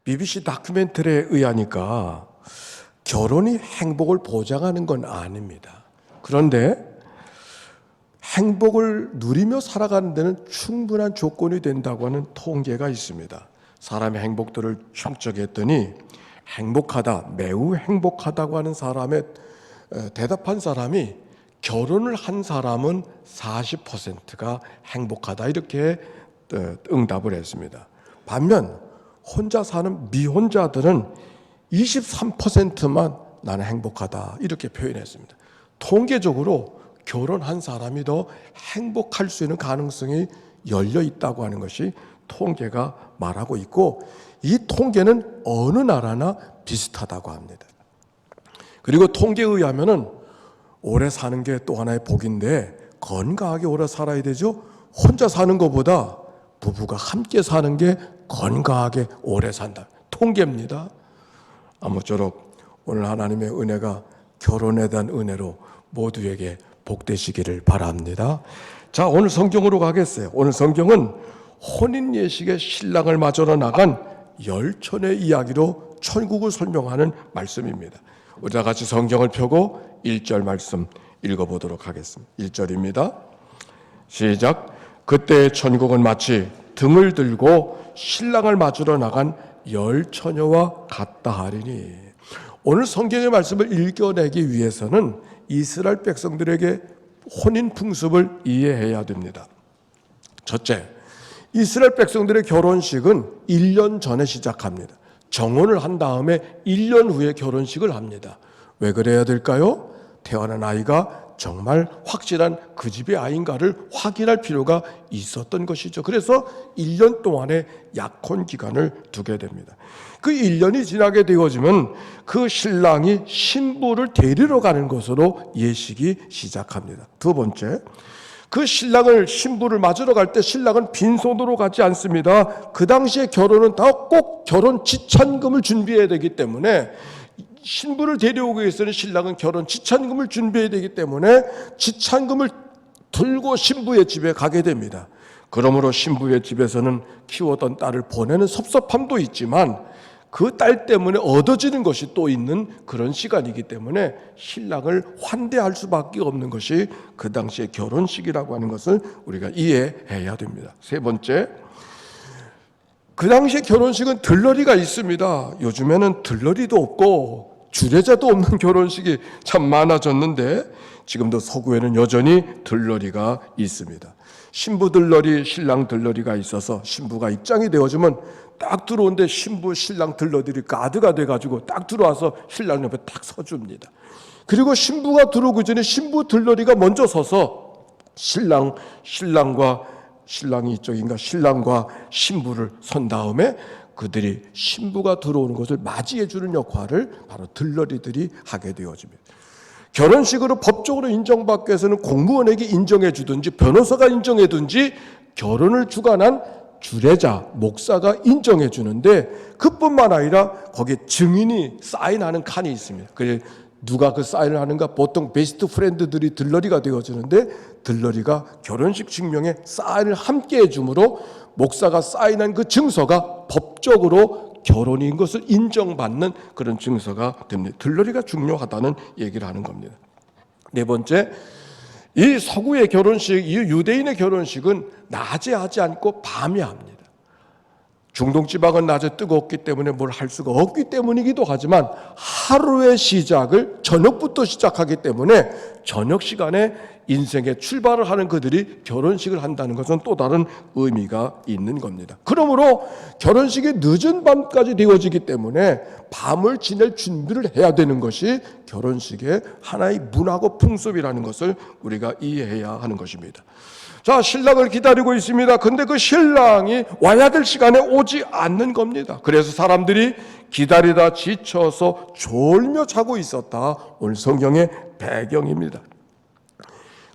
BBC 다큐멘터리에 의하니까 결혼이 행복을 보장하는 건 아닙니다. 그런데 행복을 누리며 살아가는 데는 충분한 조건이 된다고 하는 통계가 있습니다. 사람의 행복도를 측정했더니 행복하다, 매우 행복하다고 하는 사람의 대답한 사람이 결혼을 한 사람은 40%가 행복하다 이렇게 응답을 했습니다. 반면 혼자 사는 미혼자들은 23%만 나는 행복하다 이렇게 표현했습니다. 통계적으로 결혼한 사람이 더 행복할 수 있는 가능성이 열려 있다고 하는 것이 통계가 말하고 있고, 이 통계는 어느 나라나 비슷하다고 합니다. 그리고 통계에 의하면은 오래 사는 게 또 하나의 복인데 건강하게 오래 살아야 되죠. 혼자 사는 것보다 부부가 함께 사는 게 건강하게 오래 산다. 통계입니다. 아무쪼록 오늘 하나님의 은혜가 결혼에 대한 은혜로 모두에게 복되시기를 바랍니다. 자, 오늘 성경으로 가겠어요. 오늘 성경은 혼인 예식에 신랑을 맞으러 나간 열천의 이야기로 천국을 설명하는 말씀입니다. 우리 다 같이 성경을 펴고 1절 말씀 읽어보도록 하겠습니다. 1절입니다. 시작. 그때 천국은 마치 등을 들고 신랑을 맞으러 나간 열 처녀와 같다 하리니. 오늘 성경의 말씀을 읽어내기 위해서는 이스라엘 백성들에게 혼인 풍습을 이해해야 됩니다. 첫째, 이스라엘 백성들의 결혼식은 1년 전에 시작합니다. 정혼을 한 다음에 1년 후에 결혼식을 합니다. 왜 그래야 될까요? 태어난 아이가 정말 확실한 그 집의 아이인가를 확인할 필요가 있었던 것이죠. 그래서 1년 동안의 약혼 기간을 두게 됩니다. 그 1년이 지나게 되어지면 그 신랑이 신부를 데리러 가는 것으로 예식이 시작합니다. 두 번째, 그 신부를 맞으러 갈 때 신랑은 빈손으로 가지 않습니다. 그 당시에 결혼은 다 꼭 결혼 지참금을 준비해야 되기 때문에, 신부를 데려오기 위해서는 신랑은 결혼 지참금을 준비해야 되기 때문에 지참금을 들고 신부의 집에 가게 됩니다. 그러므로 신부의 집에서는 키웠던 딸을 보내는 섭섭함도 있지만 그 딸 때문에 얻어지는 것이 또 있는 그런 시간이기 때문에 신랑을 환대할 수밖에 없는 것이 그 당시의 결혼식이라고 하는 것을 우리가 이해해야 됩니다. 세 번째, 그 당시의 결혼식은 들러리가 있습니다. 요즘에는 들러리도 없고 주례자도 없는 결혼식이 참 많아졌는데 지금도 서구에는 여전히 들러리가 있습니다. 신부 들러리, 신랑 들러리가 있어서 신부가 입장이 되어지면 딱 들어오는데 신부, 신랑 들러리들이 가드가 돼가지고 딱 들어와서 신랑 옆에 딱 서줍니다. 그리고 신부가 들어오기 전에 신부 들러리가 먼저 서서 신랑이 이쪽인가 신랑과 신부를 선 다음에 그들이 신부가 들어오는 것을 맞이해 주는 역할을 바로 들러리들이 하게 되어집니다. 결혼식으로 법적으로 인정받기 위해서는 공무원에게 인정해 주든지 변호사가 인정해 든지 결혼을 주관한 주례자, 목사가 인정해 주는데, 그뿐만 아니라 거기에 증인이 사인하는 칸이 있습니다. 그래서 누가 그 사인을 하는가? 보통 베스트 프렌드들이 들러리가 되어주는데, 들러리가 결혼식 증명에 사인을 함께 해주므로 목사가 사인한 그 증서가 법적으로 결혼인 것을 인정받는 그런 증서가 됩니다. 들러리가 중요하다는 얘기를 하는 겁니다. 네 번째, 이 서구의 결혼식, 이 유대인의 결혼식은 낮에 하지 않고 밤에 합니다. 중동 지방은 낮에 뜨겁기 때문에 뭘 할 수가 없기 때문이기도 하지만 하루의 시작을 저녁부터 시작하기 때문에 저녁 시간에 인생의 출발을 하는 그들이 결혼식을 한다는 것은 또 다른 의미가 있는 겁니다. 그러므로 결혼식이 늦은 밤까지 되어지기 때문에 밤을 지낼 준비를 해야 되는 것이 결혼식의 하나의 문화고 풍습이라는 것을 우리가 이해해야 하는 것입니다. 자, 신랑을 기다리고 있습니다. 근데 그 신랑이 와야 될 시간에 오지 않는 겁니다. 그래서 사람들이 기다리다 지쳐서 졸며 자고 있었다. 오늘 성경의 배경입니다.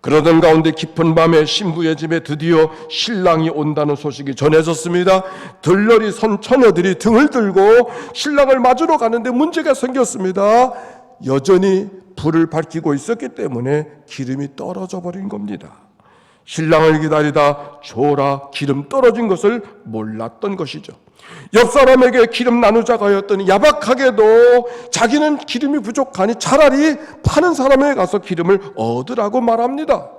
그러던 가운데 깊은 밤에 신부의 집에 드디어 신랑이 온다는 소식이 전해졌습니다. 들러리 선 처녀들이 등을 들고 신랑을 맞으러 가는데 문제가 생겼습니다. 여전히 불을 밝히고 있었기 때문에 기름이 떨어져 버린 겁니다. 신랑을 기다리다 졸아 기름 떨어진 것을 몰랐던 것이죠. 옆 사람에게 기름 나누자고 하였더니 야박하게도 자기는 기름이 부족하니 차라리 파는 사람에게 가서 기름을 얻으라고 말합니다.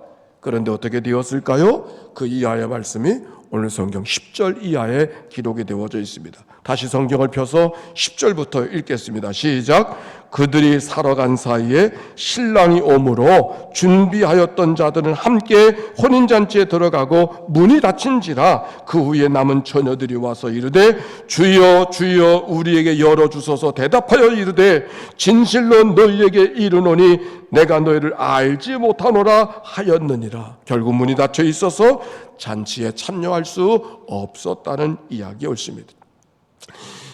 그런데 어떻게 되었을까요? 그 이하의 말씀이 오늘 성경 10절 이하에 기록이 되어져 있습니다. 다시 성경을 펴서 10절부터 읽겠습니다. 시작. 그들이 살아간 사이에 신랑이 오므로 준비하였던 자들은 함께 혼인잔치에 들어가고 문이 닫힌지라 그 후에 남은 처녀들이 와서 이르되 주여 주여 우리에게 열어주소서. 대답하여 이르되 진실로 너희에게 이르노니 내가 너희를 알지 못하노라 하였느니라. 결국 문이 닫혀 있어서 잔치에 참여할 수 없었다는 이야기가 옳습니다.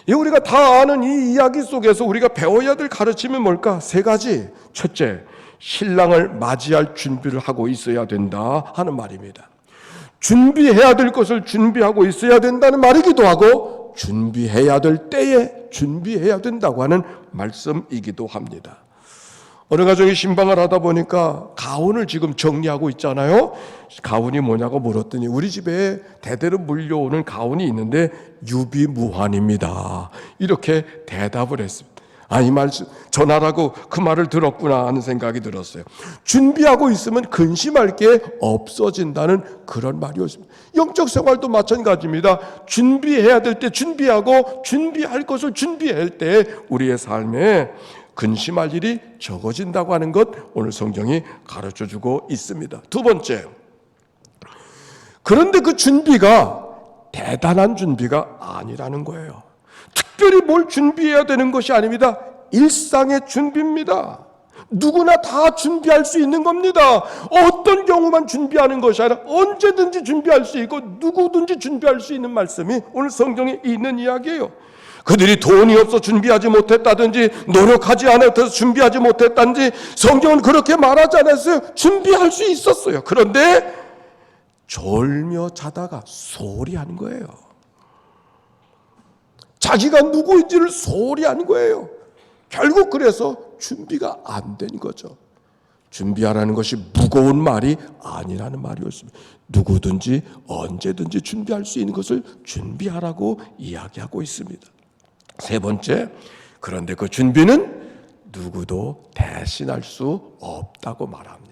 우리가 다 아는 이 이야기 속에서 우리가 배워야 될 가르침이 뭘까? 세 가지. 첫째, 신랑을 맞이할 준비를 하고 있어야 된다 하는 말입니다. 준비해야 될 것을 준비하고 있어야 된다는 말이기도 하고 준비해야 될 때에 준비해야 된다고 하는 말씀이기도 합니다. 어느 가정이 신방을 하다 보니까 가훈을 지금 정리하고 있잖아요. 가훈이 뭐냐고 물었더니 우리 집에 대대로 물려오는 가훈이 있는데 유비무환입니다. 이렇게 대답을 했습니다. 이 말 전하라고 그 말을 들었구나 하는 생각이 들었어요. 준비하고 있으면 근심할 게 없어진다는 그런 말이었습니다. 영적 생활도 마찬가지입니다. 준비해야 될 때 준비하고 준비할 것을 준비할 때 우리의 삶에 근심할 일이 적어진다고 하는 것 오늘 성경이 가르쳐주고 있습니다. 두 번째, 그런데 그 준비가 대단한 준비가 아니라는 거예요. 특별히 뭘 준비해야 되는 것이 아닙니다. 일상의 준비입니다. 누구나 다 준비할 수 있는 겁니다. 어떤 경우만 준비하는 것이 아니라 언제든지 준비할 수 있고 누구든지 준비할 수 있는 말씀이 오늘 성경에 있는 이야기예요. 그들이 돈이 없어 준비하지 못했다든지 노력하지 않아서 준비하지 못했다든지 성경은 그렇게 말하지 않았어요. 준비할 수 있었어요. 그런데 졸며 자다가 소리하는 거예요. 자기가 누구인지를 소리하는 거예요. 결국 그래서 준비가 안 된 거죠. 준비하라는 것이 무거운 말이 아니라는 말이었습니다. 누구든지 언제든지 준비할 수 있는 것을 준비하라고 이야기하고 있습니다. 세 번째, 그런데 그 준비는 누구도 대신할 수 없다고 말합니다.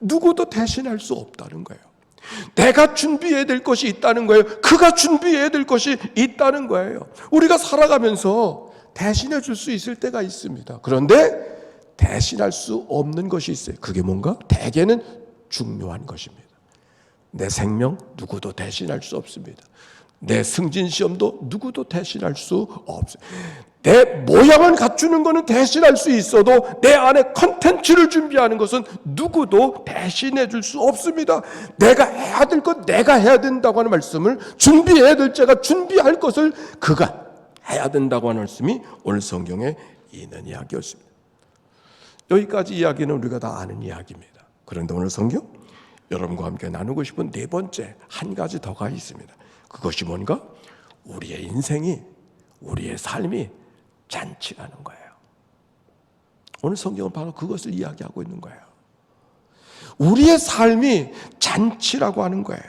누구도 대신할 수 없다는 거예요. 내가 준비해야 될 것이 있다는 거예요. 그가 준비해야 될 것이 있다는 거예요. 우리가 살아가면서 대신해 줄 수 있을 때가 있습니다. 그런데 대신할 수 없는 것이 있어요. 그게 뭔가? 대개는 중요한 것입니다. 내 생명 누구도 대신할 수 없습니다. 내 승진 시험도 누구도 대신할 수 없어요. 내 모양을 갖추는 것은 대신할 수 있어도 내 안에 컨텐츠를 준비하는 것은 누구도 대신해 줄 수 없습니다. 내가 해야 될 것 내가 해야 된다고 하는 말씀을 준비해야 될 자가 준비할 것을 그가 해야 된다고 하는 말씀이 오늘 성경에 있는 이야기였습니다. 여기까지 이야기는 우리가 다 아는 이야기입니다. 그런데 오늘 성경 여러분과 함께 나누고 싶은 네 번째 한 가지 더가 있습니다. 그것이 뭔가? 우리의 인생이 우리의 삶이 잔치라는 거예요. 오늘 성경은 바로 그것을 이야기하고 있는 거예요. 우리의 삶이 잔치라고 하는 거예요.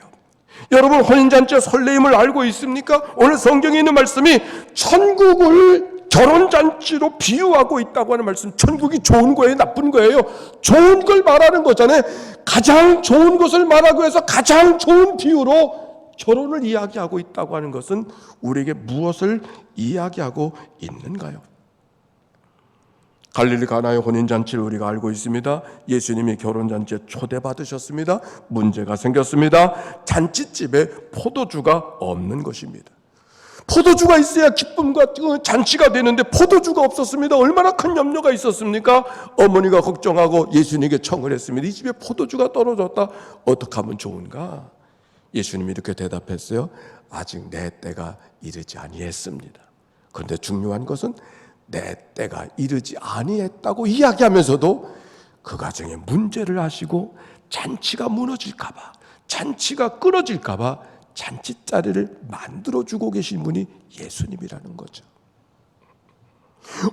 여러분 혼인잔치의 설레임을 알고 있습니까? 오늘 성경에 있는 말씀이 천국을 결혼잔치로 비유하고 있다고 하는 말씀. 천국이 좋은 거예요? 나쁜 거예요? 좋은 걸 말하는 거잖아요. 가장 좋은 것을 말하고 해서 가장 좋은 비유로 결혼을 이야기하고 있다고 하는 것은 우리에게 무엇을 이야기하고 있는가요? 갈릴리 가나의 혼인잔치를 우리가 알고 있습니다. 예수님이 결혼잔치에 초대받으셨습니다. 문제가 생겼습니다. 잔치집에 포도주가 없는 것입니다. 포도주가 있어야 기쁨과 잔치가 되는데 포도주가 없었습니다. 얼마나 큰 염려가 있었습니까? 어머니가 걱정하고 예수님에게 청을 했습니다. 이 집에 포도주가 떨어졌다. 어떻게 하면 좋은가? 예수님이 이렇게 대답했어요. 아직 내 때가 이르지 아니했습니다. 그런데 중요한 것은 내 때가 이르지 아니했다고 이야기하면서도 그 가정에 문제를 하시고 잔치가 무너질까 봐, 잔치가 끊어질까 봐 잔치자리를 만들어주고 계신 분이 예수님이라는 거죠.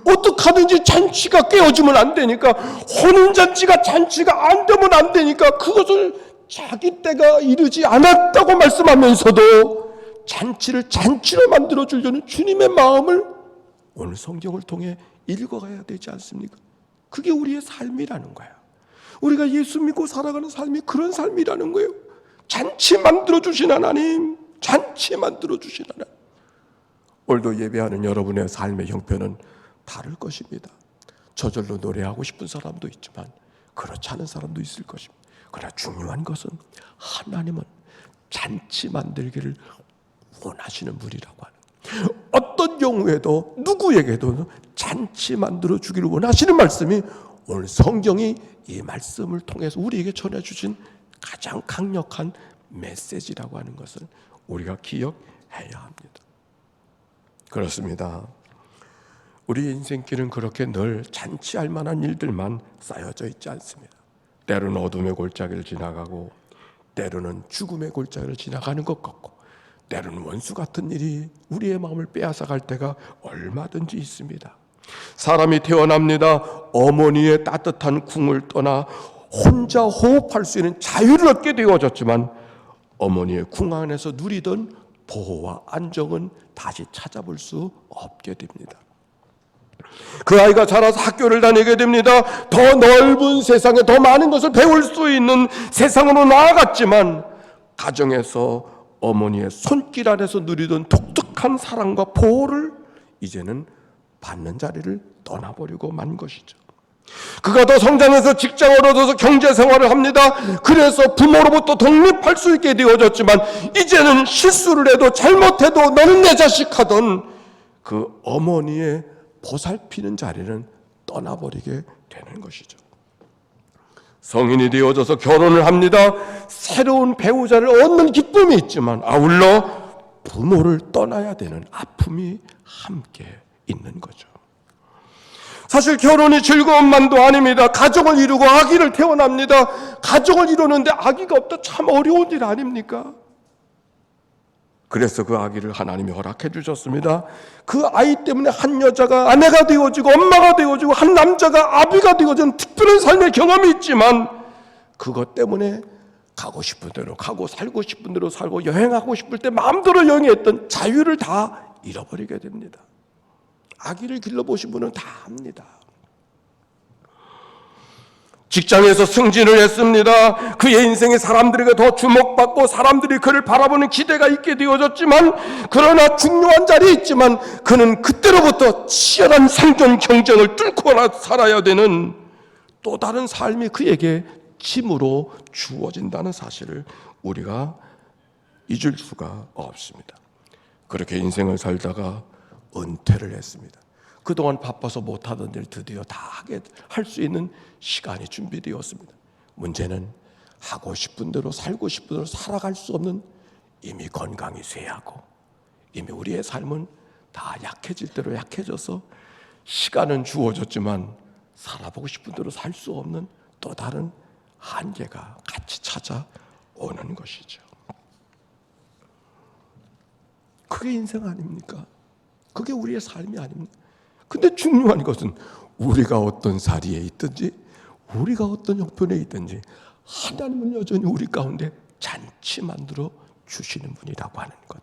어떻게 하든지 잔치가 깨어지면 안 되니까, 혼인잔치가 잔치가 안 되면 안 되니까 그것을 자기 때가 이르지 않았다고 말씀하면서도 잔치를 잔치로 만들어 주려는 주님의 마음을 오늘 성경을 통해 읽어가야 되지 않습니까? 그게 우리의 삶이라는 거야. 우리가 예수 믿고 살아가는 삶이 그런 삶이라는 거예요. 잔치 만들어 주신 하나님, 잔치 만들어 주신 하나님. 오늘도 예배하는 여러분의 삶의 형편은 다를 것입니다. 저절로 노래하고 싶은 사람도 있지만 그렇지 않은 사람도 있을 것입니다. 그러나 중요한 것은 하나님은 잔치 만들기를 원하시는 분이라고 하는 거예요. 어떤 경우에도 누구에게도 잔치 만들어 주기를 원하시는 말씀이 오늘 성경이 이 말씀을 통해서 우리에게 전해주신 가장 강력한 메시지라고 하는 것을 우리가 기억해야 합니다. 그렇습니다. 우리 인생길은 그렇게 늘 잔치할 만한 일들만 쌓여져 있지 않습니다. 때로는 어둠의 골짜기를 지나가고 때로는 죽음의 골짜기를 지나가는 것 같고 때로는 원수 같은 일이 우리의 마음을 빼앗아갈 때가 얼마든지 있습니다. 사람이 태어납니다. 어머니의 따뜻한 궁을 떠나 혼자 호흡할 수 있는 자유를 얻게 되어졌지만 어머니의 궁 안에서 누리던 보호와 안정은 다시 찾아볼 수 없게 됩니다. 그 아이가 자라서 학교를 다니게 됩니다. 더 넓은 세상에 더 많은 것을 배울 수 있는 세상으로 나아갔지만 가정에서 어머니의 손길 아래서 누리던 독특한 사랑과 보호를 이제는 받는 자리를 떠나버리고 만 것이죠. 그가 더 성장해서 직장을 얻어서 경제생활을 합니다. 그래서 부모로부터 독립할 수 있게 되어졌지만 이제는 실수를 해도 잘못해도 너는 내 자식 하던 그 어머니의 보살피는 자리는 떠나버리게 되는 것이죠. 성인이 되어져서 결혼을 합니다. 새로운 배우자를 얻는 기쁨이 있지만 아울러 부모를 떠나야 되는 아픔이 함께 있는 거죠. 사실 결혼이 즐거움만도 아닙니다. 가정을 이루고 아기를 태어납니다. 가정을 이루는데 아기가 없다 참 어려운 일 아닙니까? 그래서 그 아기를 하나님이 허락해 주셨습니다. 그 아이 때문에 한 여자가 아내가 되어지고 엄마가 되어지고 한 남자가 아비가 되어지는 특별한 삶의 경험이 있지만 그것 때문에 가고 싶은 대로 가고 살고 싶은 대로 살고 여행하고 싶을 때 마음대로 여행했던 자유를 다 잃어버리게 됩니다. 아기를 길러보신 분은 다 압니다. 직장에서 승진을 했습니다. 그의 인생에 사람들에게 더 주목받고 사람들이 그를 바라보는 기대가 있게 되어졌지만 그러나 중요한 자리에 있지만 그는 그때로부터 치열한 생존 경쟁을 뚫고 살아야 되는 또 다른 삶이 그에게 짐으로 주어진다는 사실을 우리가 잊을 수가 없습니다. 그렇게 인생을 살다가 은퇴를 했습니다. 그동안 바빠서 못하던 일 드디어 다 하게 할 수 있는 시간이 준비되었습니다. 문제는 하고 싶은 대로 살고 싶은 대로 살아갈 수 없는 이미 건강이 쇠하고 이미 우리의 삶은 다 약해질 대로 약해져서 시간은 주어졌지만 살아보고 싶은 대로 살 수 없는 또 다른 한계가 같이 찾아오는 것이죠. 그게 인생 아닙니까? 그게 우리의 삶이 아닙니까? 근데 중요한 것은 우리가 어떤 자리에 있든지 우리가 어떤 형편에 있든지 하나님은 여전히 우리 가운데 잔치 만들어 주시는 분이라고 하는 것.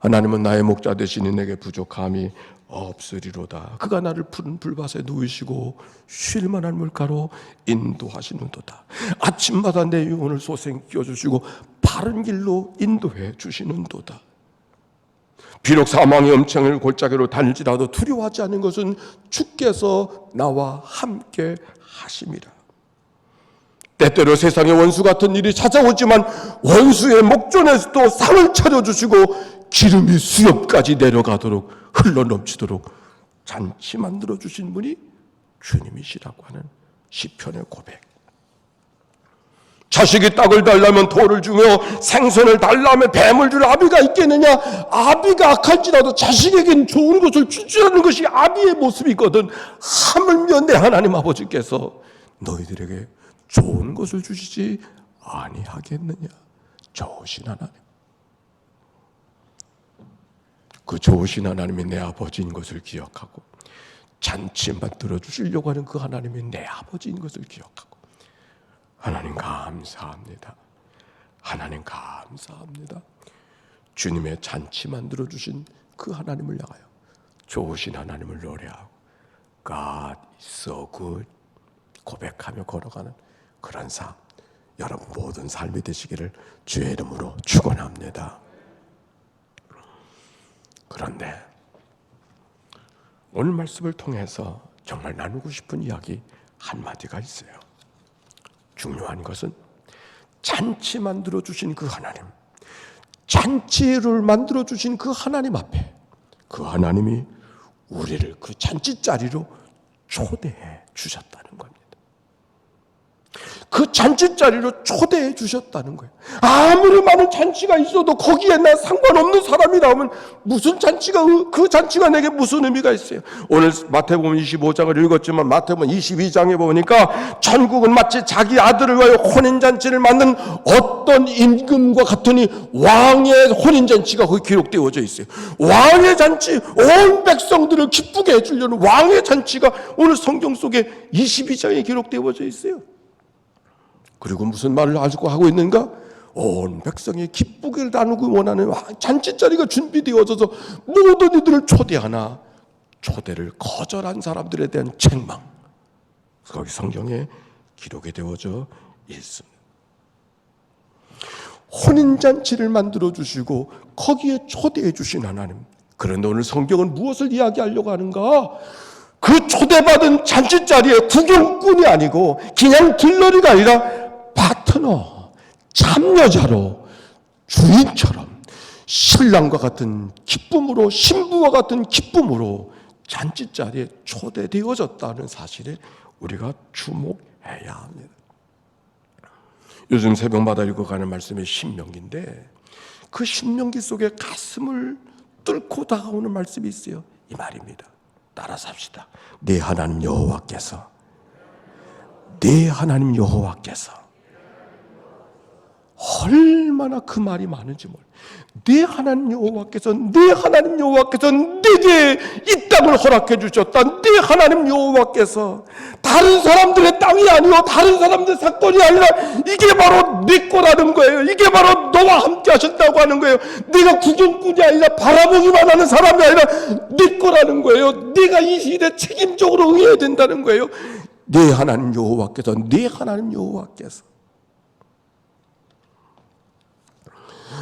하나님은 나의 목자 되시니 내게 부족함이 없으리로다. 그가 나를 푸른 불밭에 누이시고 쉴 만한 물가로 인도하시는도다. 아침마다 내 영혼을 소생 끼워주시고 바른 길로 인도해 주시는도다. 비록 사망의 엄청을 골짜기로 다닐지라도 두려워하지 않는 것은 주께서 나와 함께 하심이라. 때때로 세상에 원수 같은 일이 찾아오지만 원수의 목전에서도 상을 차려주시고 기름이 수염까지 내려가도록 흘러넘치도록 잔치 만들어 주신 분이 주님이시라고 하는 시편의 고백. 자식이 떡을 달라면 돌을 주며 생선을 달라면 뱀을 줄 아비가 있겠느냐? 아비가 악할지라도 자식에겐 좋은 것을 주시라는 것이 아비의 모습이거든. 하물며 내 하나님 아버지께서 너희들에게 좋은 것을 주시지 아니하겠느냐? 좋으신 하나님. 그 좋으신 하나님이 내 아버지인 것을 기억하고 잔치 만들어 주시려고 하는 그 하나님이 내 아버지인 것을 기억하고 하나님 감사합니다. 하나님 감사합니다. 주님의 잔치 만들어 주신 그 하나님을 향하여 좋으신 하나님을 노래하고 God is so good 고백하며 걸어가는 그런 삶, 여러분 모든 삶이 되시기를 주의 이름으로 축원합니다. 그런데 오늘 말씀을 통해서 정말 나누고 싶은 이야기 한마디가 있어요. 중요한 것은 잔치 만들어 주신 그 하나님, 잔치를 만들어 주신 그 하나님 앞에 그 하나님이 우리를 그 잔치 자리로 초대해 주셨다는 겁니다. 그 잔치 자리로 초대해 주셨다는 거예요. 아무리 많은 잔치가 있어도 거기에 나 상관없는 사람이 나오면 무슨 잔치가, 그 잔치가 내게 무슨 의미가 있어요. 오늘 마태복음 25장을 읽었지만 마태복음 22장에 보니까 천국은 마치 자기 아들을 위하여 혼인잔치를 만든 어떤 임금과 같으니 왕의 혼인잔치가 거기 기록되어져 있어요. 왕의 잔치, 온 백성들을 기쁘게 해주려는 왕의 잔치가 오늘 성경 속에 22장에 기록되어져 있어요. 그리고 무슨 말을 하고 있는가? 온 백성이 기쁘게 나누고 원하는 잔치자리가 준비되어져서 모든 이들을 초대하나 초대를 거절한 사람들에 대한 책망, 거기 성경에 기록이 되어져 있습니다. 혼인잔치를 만들어 주시고 거기에 초대해 주신 하나님. 그런데 오늘 성경은 무엇을 이야기하려고 하는가? 그 초대받은 잔치자리에 구경꾼이 아니고 그냥 들러리가 아니라 파트너, 참여자로 주인처럼 신랑과 같은 기쁨으로, 신부와 같은 기쁨으로 잔치자리에 초대되어졌다는 사실에 우리가 주목해야 합니다. 요즘 새벽마다 읽어가는 말씀이 신명기인데 그 신명기 속에 가슴을 뚫고 다가오는 말씀이 있어요. 이 말입니다. 따라서 합시다. 내 하나님 여호와께서, 내 하나님 여호와께서 얼마나 그 말이 많은지 몰라. 내 하나님 여호와께서, 내 하나님 여호와께서 내게 이 땅을 허락해 주셨다. 내 하나님 여호와께서 다른 사람들의 땅이 아니고 다른 사람들의 사건이 아니라 이게 바로 내 거라는 거예요. 이게 바로 너와 함께 하셨다고 하는 거예요. 내가 구경꾼이 아니라 바라보기만 하는 사람이 아니라 내 거라는 거예요. 내가 이 시대에 책임적으로 응해야 된다는 거예요. 내 하나님 여호와께서, 내 하나님 여호와께서.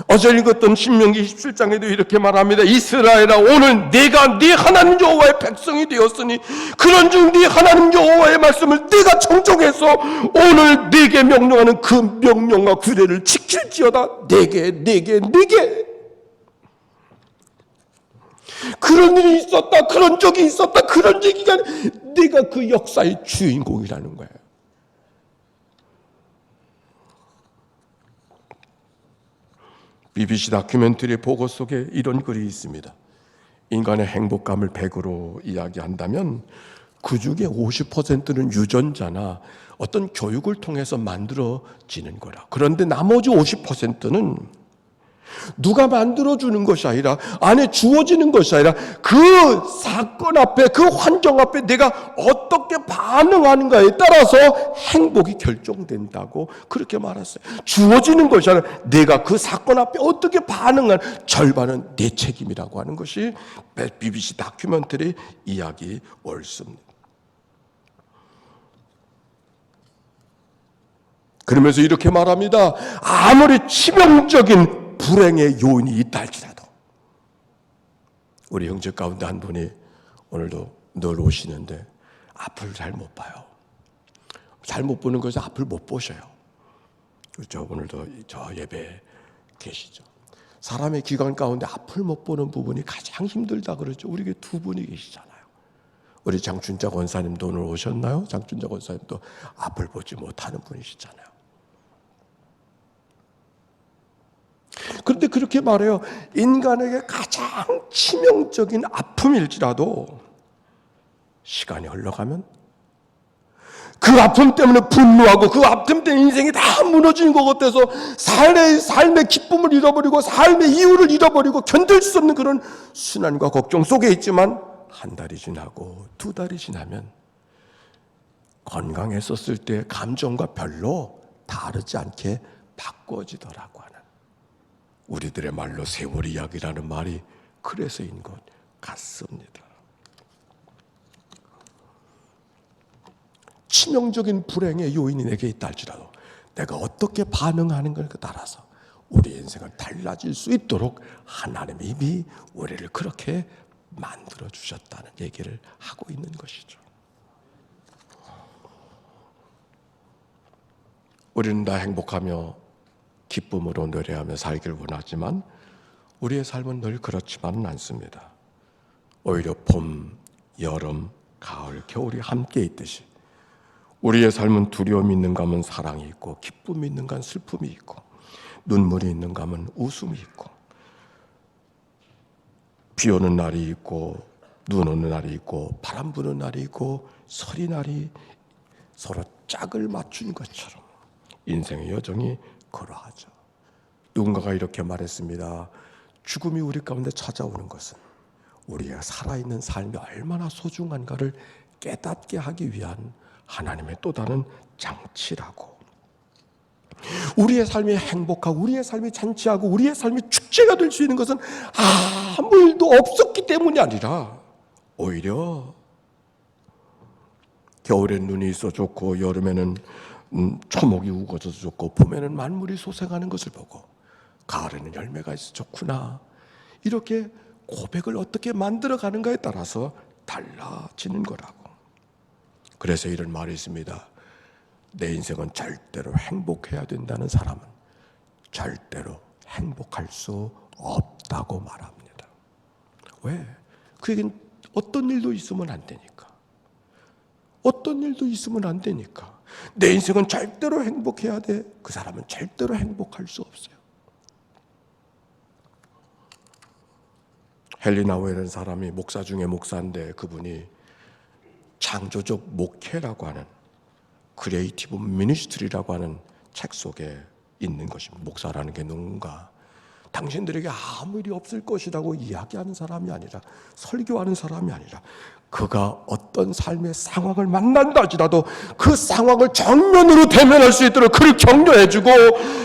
어제 읽었던 신명기 17장에도 이렇게 말합니다. 이스라엘아, 오늘 내가 네 하나님 여호와의 백성이 되었으니 그런즉 네 하나님 여호와의 말씀을 네가 청종해서 오늘 네게 명령하는 그 명령과 규례를 지킬지어다. 네게 그런 일이 있었다, 그런 적이 있었다, 그런 얘기가 네가 그 역사의 주인공이라는 거예요. BBC 다큐멘터리 보고 속에 이런 글이 있습니다. 인간의 행복감을 100으로 이야기한다면 그 중에 50%는 유전자나 어떤 교육을 통해서 만들어지는 거라. 그런데 나머지 50%는 누가 만들어주는 것이 아니라, 안에 주어지는 것이 아니라 그 사건 앞에, 그 환경 앞에 내가 어떻게 반응하는가에 따라서 행복이 결정된다고 그렇게 말했어요. 주어지는 것이 아니라 내가 그 사건 앞에 어떻게 반응한 절반은 내 책임이라고 하는 것이 BBC 다큐멘터리 이야기 옳습니다. 그러면서 이렇게 말합니다. 아무리 치명적인 불행의 요인이 있다 할지라도, 우리 형제 가운데 한 분이 오늘도 늘 오시는데 앞을 잘 못 봐요. 잘 못 보는 것이 앞을 못 보셔요. 그렇죠? 오늘도 저 예배에 계시죠. 사람의 기관 가운데 앞을 못 보는 부분이 가장 힘들다 그러죠. 우리 교회 두 분이 계시잖아요. 우리 장춘자 권사님도 오늘 오셨나요? 장춘자 권사님도 앞을 보지 못하는 분이시잖아요. 그런데 그렇게 말해요. 인간에게 가장 치명적인 아픔일지라도 시간이 흘러가면 그 아픔 때문에 분노하고 그 아픔 때문에 인생이 다 무너지는 것 같아서 삶의 기쁨을 잃어버리고 삶의 이유를 잃어버리고 견딜 수 없는 그런 순환과 걱정 속에 있지만 한 달이 지나고 두 달이 지나면 건강했었을 때 감정과 별로 다르지 않게 바꿔지더라고 하는 우리들의 말로 세월 이야기라는 말이 그래서인 것 같습니다. 치명적인 불행의 요인이 내게 있다 할지라도 내가 어떻게 반응하는 것에 따라서 우리 인생은 달라질 수 있도록 하나님이 이미 우리를 그렇게 만들어 주셨다는 얘기를 하고 있는 것이죠. 우리는 다 행복하며 기쁨으로 노래하며 살기를 원하지만 우리의 삶은 늘 그렇지만은 않습니다. 오히려 봄, 여름, 가을, 겨울이 함께 있듯이 우리의 삶은 두려움이 있는가 하면 사랑이 있고, 기쁨이 있는가 하면 슬픔이 있고, 눈물이 있는가 하면 웃음이 있고, 비 오는 날이 있고, 눈 오는 날이 있고, 바람 부는 날이 있고, 서리 날이 서로 짝을 맞춘 것처럼 인생의 여정이 그러하죠. 누군가가 이렇게 말했습니다. 죽음이 우리 가운데 찾아오는 것은 우리가 살아있는 삶이 얼마나 소중한가를 깨닫게 하기 위한 하나님의 또 다른 장치라고. 우리의 삶이 행복하고 우리의 삶이 잔치하고 우리의 삶이 축제가 될 수 있는 것은 아무 일도 없었기 때문이 아니라 오히려 겨울엔 눈이 있어 좋고 여름에는 초목이 우거져서 좋고 봄에는 만물이 소생하는 것을 보고 가을에는 열매가 있어 좋구나, 이렇게 고백을 어떻게 만들어가는가에 따라서 달라지는 거라고. 그래서 이런 말이 있습니다. 내 인생은 절대로 행복해야 된다는 사람은 절대로 행복할 수 없다고 말합니다. 왜? 그 얘기는 어떤 일도 있으면 안 되니까. 어떤 일도 있으면 안 되니까. 내 인생은 절대로 행복해야 돼. 그 사람은 절대로 행복할 수 없어요. 헨리 나우에라는 사람이 목사 중에 목사인데 그분이 창조적 목회라고 하는 크리에이티브 미니스트리라고 하는 책 속에 있는 것입니다. 목사라는 게 누군가? 당신들에게 아무 일이 없을 것이라고 이야기하는 사람이 아니라, 설교하는 사람이 아니라, 그가 어떤 삶의 상황을 만난다 할지라도 그 상황을 정면으로 대면할 수 있도록 그를 격려해주고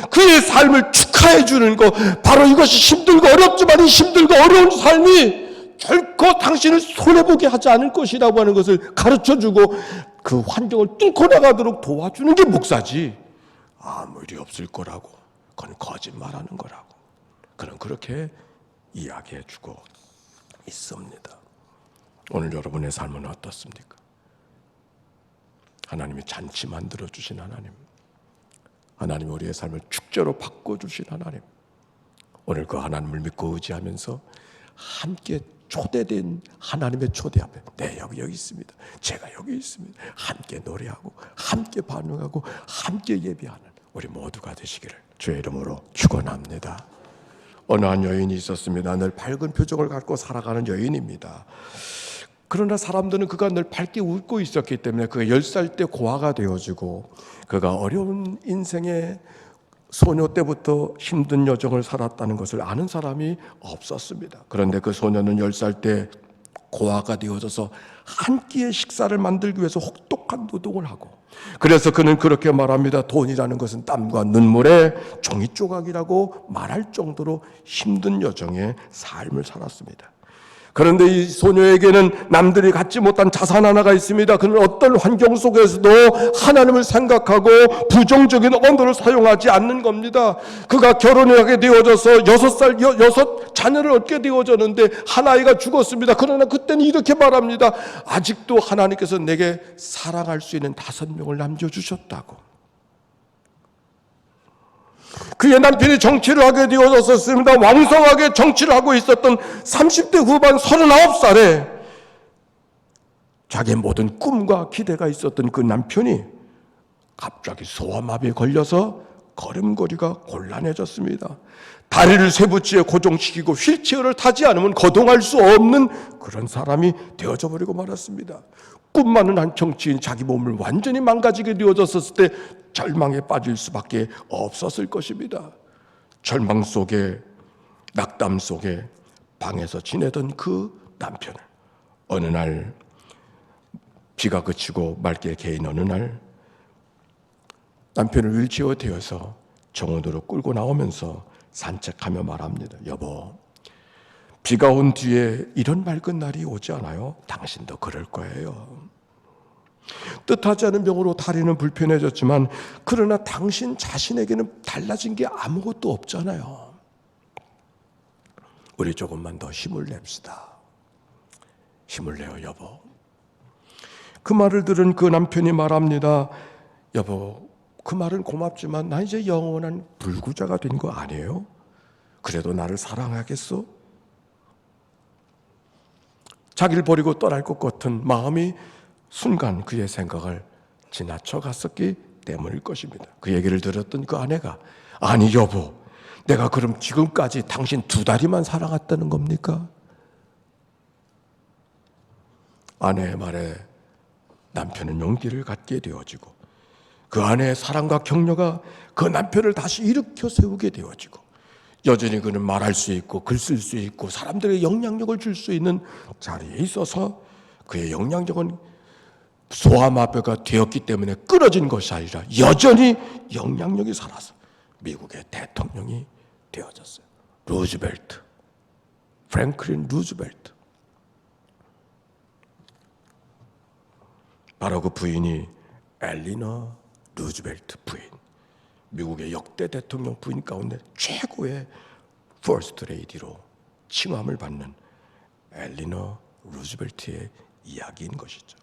그의 삶을 축하해주는 것, 바로 이것이 힘들고 어렵지만 이 힘들고 어려운 삶이 결코 당신을 손해보게 하지 않을 것이라고 하는 것을 가르쳐주고 그 환경을 뚫고 나가도록 도와주는 게 목사지, 아무 일이 없을 거라고, 그건 거짓말하는 거라고 그는 그렇게 이야기해주고 있습니다. 오늘 여러분의 삶은 어떻습니까? 하나님이 잔치 만들어주신 하나님, 하나님이 우리의 삶을 축제로 바꿔주신 하나님, 오늘 그 하나님을 믿고 의지하면서 함께 초대된 하나님의 초대 앞에, 네, 여기 있습니다, 제가 여기 있습니다, 함께 노래하고 함께 반응하고 함께 예배하는 우리 모두가 되시기를 주의 이름으로 축원합니다. 어느 한 여인이 있었습니다. 늘 밝은 표정을 갖고 살아가는 여인입니다. 그러나 사람들은 그가 늘 밝게 웃고 있었기 때문에 그가 10살 때 고아가 되어지고 그가 어려운 인생의 소녀 때부터 힘든 여정을 살았다는 것을 아는 사람이 없었습니다. 그런데 그 소녀는 10살 때 고아가 되어져서 한 끼의 식사를 만들기 위해서 혹독한 노동을 하고, 그래서 그는 그렇게 말합니다. 돈이라는 것은 땀과 눈물의 종이 조각이라고 말할 정도로 힘든 여정의 삶을 살았습니다. 그런데 이 소녀에게는 남들이 갖지 못한 자산 하나가 있습니다. 그는 어떤 환경 속에서도 하나님을 생각하고 부정적인 언어를 사용하지 않는 겁니다. 그가 결혼하게 되어져서 6 자녀를 얻게 되어졌는데 한 아이가 죽었습니다. 그러나 그때는 이렇게 말합니다. 아직도 하나님께서 내게 사랑할 수 있는 5명을 남겨주셨다고. 그의 남편이 정치를 하게 되어졌습니다. 왕성하게 정치를 하고 있었던 30대 후반 39살에 자기의 모든 꿈과 기대가 있었던 그 남편이 갑자기 소아마비에 걸려서 걸음걸이가 곤란해졌습니다. 다리를 쇠붙이에 고정시키고 휠체어를 타지 않으면 거동할 수 없는 그런 사람이 되어져 버리고 말았습니다. 꿈 많은 한 정치인, 자기 몸을 완전히 망가지게 되어졌을 때 절망에 빠질 수밖에 없었을 것입니다. 절망 속에, 낙담 속에 방에서 지내던 그 남편을 어느 날 비가 그치고 맑게 개인 어느 날 남편을 휠체어에 태워서 정원으로 끌고 나오면서 산책하며 말합니다. 여보, 비가 온 뒤에 이런 맑은 날이 오지 않아요? 당신도 그럴 거예요. 뜻하지 않은 병으로 다리는 불편해졌지만 그러나 당신 자신에게는 달라진 게 아무것도 없잖아요. 우리 조금만 더 힘을 냅시다. 힘을 내요, 여보. 그 말을 들은 그 남편이 말합니다. 여보, 그 말은 고맙지만 나 이제 영원한 불구자가 된 거 아니에요? 그래도 나를 사랑하겠어? 자기를 버리고 떠날 것 같은 마음이 순간 그의 생각을 지나쳐 갔었기 때문일 것입니다. 그 얘기를 들었던 그 아내가, 아니 여보, 내가 그럼 지금까지 당신 2다리만 사랑했다는 겁니까? 아내의 말에 남편은 용기를 갖게 되어지고 그 아내의 사랑과 격려가 그 남편을 다시 일으켜 세우게 되어지고 여전히 그는 말할 수 있고 글 쓸 수 있고 사람들에게 영향력을 줄 수 있는 자리에 있어서 그의 영향력은 소아마비가 되었기 때문에 끊어진 것이 아니라 여전히 영향력이 살아서 미국의 대통령이 되어졌어요. 루즈벨트, 프랭클린 루즈벨트. 바로 그 부인이 엘리너 루즈벨트 부인, 미국의 역대 대통령 부인 가운데 최고의 퍼스트 레이디로 칭함을 받는 엘리너 루즈벨트의 이야기인 것이죠.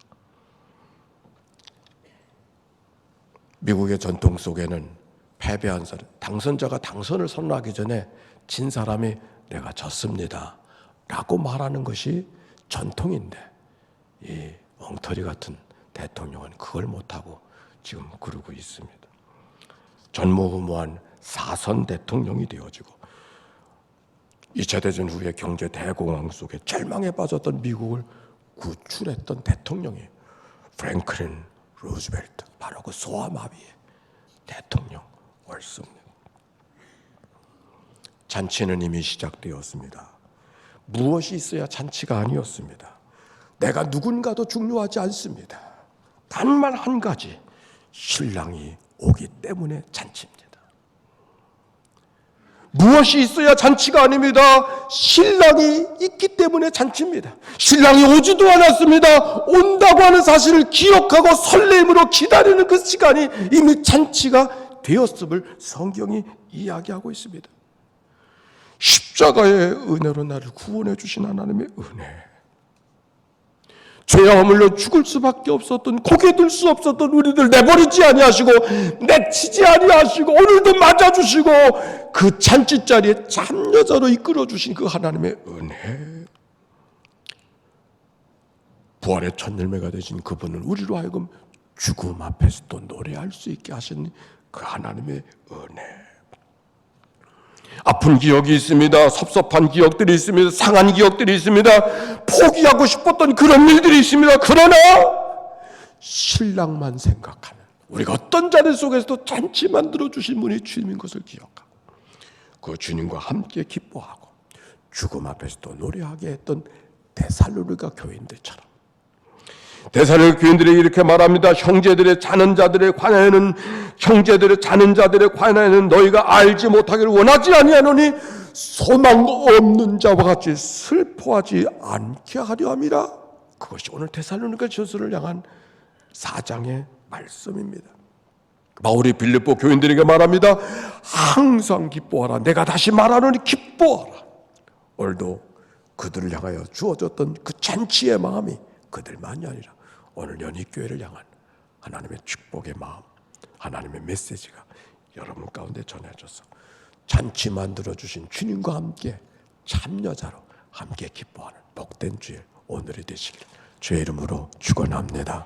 미국의 전통 속에는 패배한 사람, 당선자가 당선을 선언하기 전에 진 사람이 내가 졌습니다 라고 말하는 것이 전통인데 이 엉터리 같은 대통령은 그걸 못하고 지금 그러고 있습니다. 전무후무한 4선 대통령이 되어지고 2차 대전 후에 경제 대공황 속에 절망에 빠졌던 미국을 구출했던 대통령이 프랭클린 루즈벨트, 바로 그 소아마비의 대통령 옳습니다. 잔치는 이미 시작되었습니다. 무엇이 있어야 잔치가 아니었습니다. 내가 누군가도 중요하지 않습니다. 단만 한 가지, 신랑이 오기 때문에 잔치입니다. 무엇이 있어야 잔치가 아닙니다. 신랑이 있기 때문에 잔치입니다. 신랑이 오지도 않았습니다. 온다고 하는 사실을 기억하고 설렘으로 기다리는 그 시간이 이미 잔치가 되었음을 성경이 이야기하고 있습니다. 십자가의 은혜로 나를 구원해 주신 하나님의 은혜, 죄와 허물로 죽을 수밖에 없었던, 고개 들 수 없었던 우리들 내버리지 아니하시고 내치지 아니하시고 오늘도 맞아주시고 그 잔치자리에 참여자로 이끌어주신 그 하나님의 은혜, 부활의 첫 열매가 되신 그분은 우리로 하여금 죽음 앞에서도 노래할 수 있게 하신 그 하나님의 은혜. 아픈 기억이 있습니다. 섭섭한 기억들이 있습니다. 상한 기억들이 있습니다. 포기하고 싶었던 그런 일들이 있습니다. 그러나 신랑만 생각하면, 우리가 어떤 자리 속에서도 잔치 만들어주신 분이 주님인 것을 기억하고 그 주님과 함께 기뻐하고 죽음 앞에서도 노래하게 했던 데살로니가 교인들처럼, 데살로니가 교인들이 이렇게 말합니다. 형제들의 자는 자들에 관하여는, 형제들의 자는 자들에 관하여는 너희가 알지 못하기를 원하지 아니하노니 소망 없는 자와 같이 슬퍼하지 않게 하려 함이라. 그것이 오늘 데살로니가 전서를 향한 4장의 말씀입니다. 바울이 빌립보 교인들에게 말합니다. 항상 기뻐하라. 내가 다시 말하노니 기뻐하라. 오늘도 그들을 향하여 주어졌던 그 잔치의 마음이 그들만이 아니라 오늘 연희교회를 향한 하나님의 축복의 마음, 하나님의 메시지가 여러분 가운데 전해져서 잔치 만들어주신 주님과 함께 참여자로 함께 기뻐하는 복된 주일 오늘이 되시길 주의 이름으로 축원합니다.